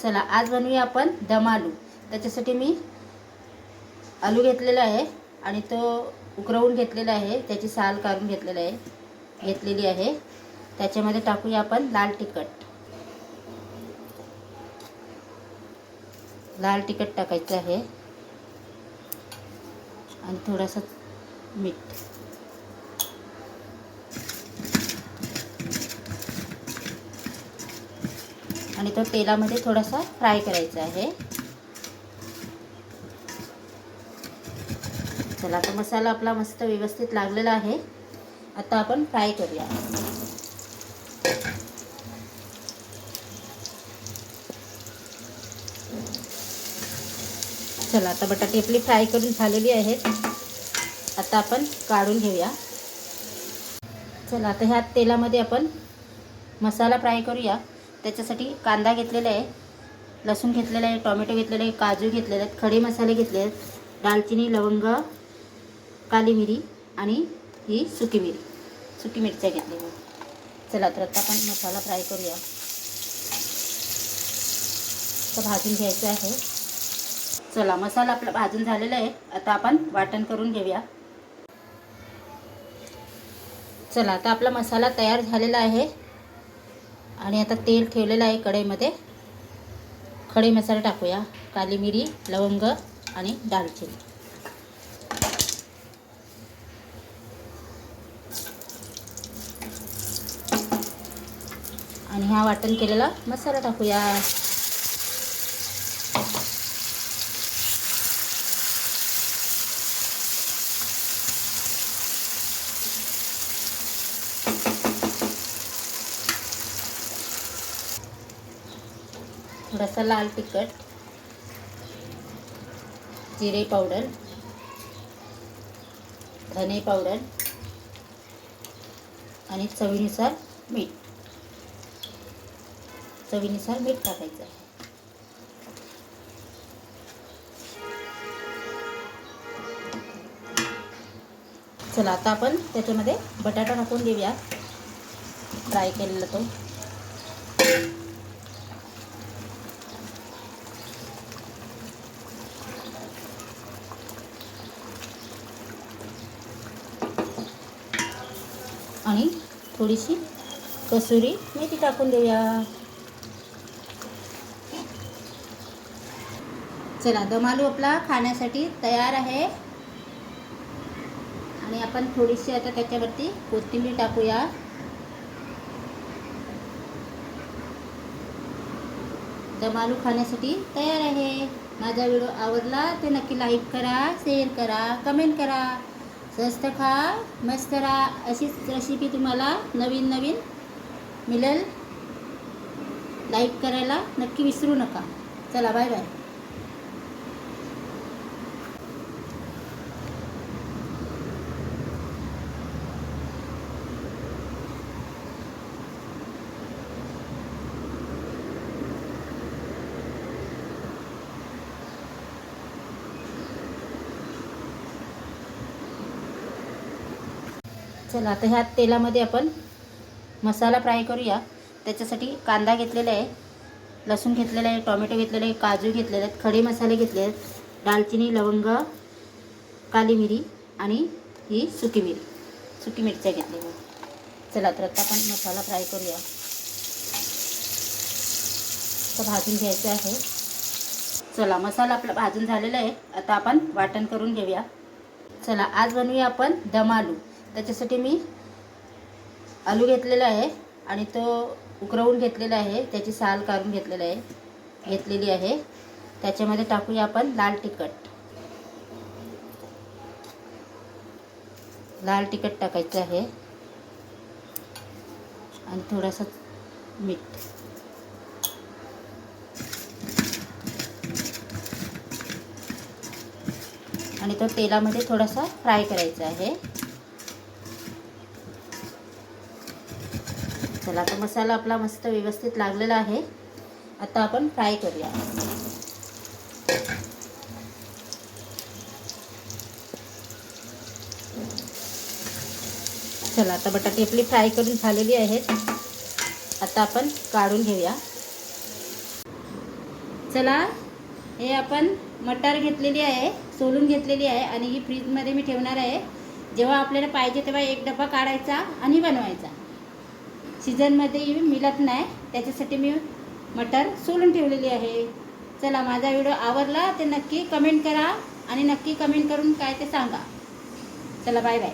चला आज बनवूया आपण दम आलू। त्याच्यासाठी मी आलू घेतलेला आहे आणि तो उकळवून घेतलेला आहे, त्याची साल काढून घेतलेली आहे। त्याच्यामध्ये टाकूया आपण लाल तिखट टाकायचं आहे आणि थोडासा मीठ। आणि तो तेलामध्ये थोडासा फ्राय करायचा आहे। चला आता मसाला आपला मस्त व्यवस्थित लागलेला आहे। आता आपण फ्राय करूया। चला आता बटाटे आपली फ्राय करून झालेली आहेत। आता आपण काढून घेऊया। चला आता ह्या तेलामध्ये आपण मसाला फ्राय करूया। त्याच्यासाठी कांदा घेतलेला आहे, लसूण घेतलेला आहे, टोमॅटो घेतलेला आहे, काजू घेतलेले आहेत, खडे मसाले घेतले आहेत, दालचिनी, लवंग, काली मिरी आणि ही सुकी मिरच्या घेतलेल्या। चला तर आता आपण मसाला फ्राय करूया। तर भाजून घ्यायचं आहे। चला मसाला आपला भाजून झालेला आहे। आता आपण वाटण करून घेऊया। चला आता आपला मसाला तयार झालेला आहे आणि आता तेल ठेवलेलं आहे कढईमध्ये। खडे मसाले टाकूया, काली मिरी, लवंग आणि दालचिनी। आणि हा वाटण केलेला मसाला टाकूया। थोडासा लाल तिखट, जिरे पावडर, धने पावडर आणि चवीनुसार मीठ टाकायचं आहे। चला आता आपण त्याच्यामध्ये बटाटा टाकून देऊया, फ्राय केलेला तो। आणि थोडीशी कसुरी मेथी टाकून देऊया। चला दम आलू आपला खाण्यासाठी तयार आहे। आणि आपण थोडीशी आता त्याच्यावरती कोथिंबीर टाकूया। दम आलू खाण्यासाठी तयार आहे। माझा व्हिडिओ आवडला तर नक्की लाईक करा, शेअर करा, कमेंट करा। स्वस्त खा, मस्त राहा। अशीच रेसिपी तुम्हाला नवीन मिळेल। लाईक करायला नक्की विसरू नका। चला बाय बाय। चला आता ह्या तेलामध्ये आपण मसाला फ्राय करूया। त्याच्यासाठी कांदा घेतलेला आहे, लसूण घेतलेला आहे, टोमॅटो घेतलेला आहे, काजू घेतलेले आहेत, खडे मसाले घेतले आहेत, दालचिनी, लवंग, काली मिरी आणि ही सुकी मिरच्या घेतलेल्या। चला तर आता आपण मसाला फ्राय करूया। तर भाजून घ्यायचं आहे। चला मसाला आपला भाजून झालेला आहे। आता आपण वाटण करून घेऊया। चला आज बनवूया आपण दम आलू। त्याच्यासाठी मी आलू घेतलेला आहे आणि तो उकळवून घेतलेला आहे, त्याची साल काढून घेतलेली आहे। त्याच्यामध्ये टाकूया आपण लाल तिखट टाकायचं आहे आणि थोडासा मीठ। आणि तो तेलामध्ये थोडासा फ्राय करायचा आहे। चला आता मसाला आपला मस्त व्यवस्थित लागलेला आहे। आता आपण फ्राय करूया। चला आता बटाटे आपली फ्राय करून झालेली आहेत। आता आपण काढून घेऊया। चला, हे आपण मटार घेतलेली आहे, सोलून घेतलेली आहे आणि ही फ्रीजमध्ये मी ठेवणार आहे. जेव्हा आपल्याला पाहिजे तेव्हा एक डबा काढायचा आणि बनवायचा. सीझनमध्ये मिळत नाही, त्याच्यासाठी मी मटार सोलून ठेवलेली आहे. चला, माझा व्हिडिओ आवडला तर नक्की कमेंट करा आणि नक्की कमेंट करून काय ते सांगा. चला, बाय बाय.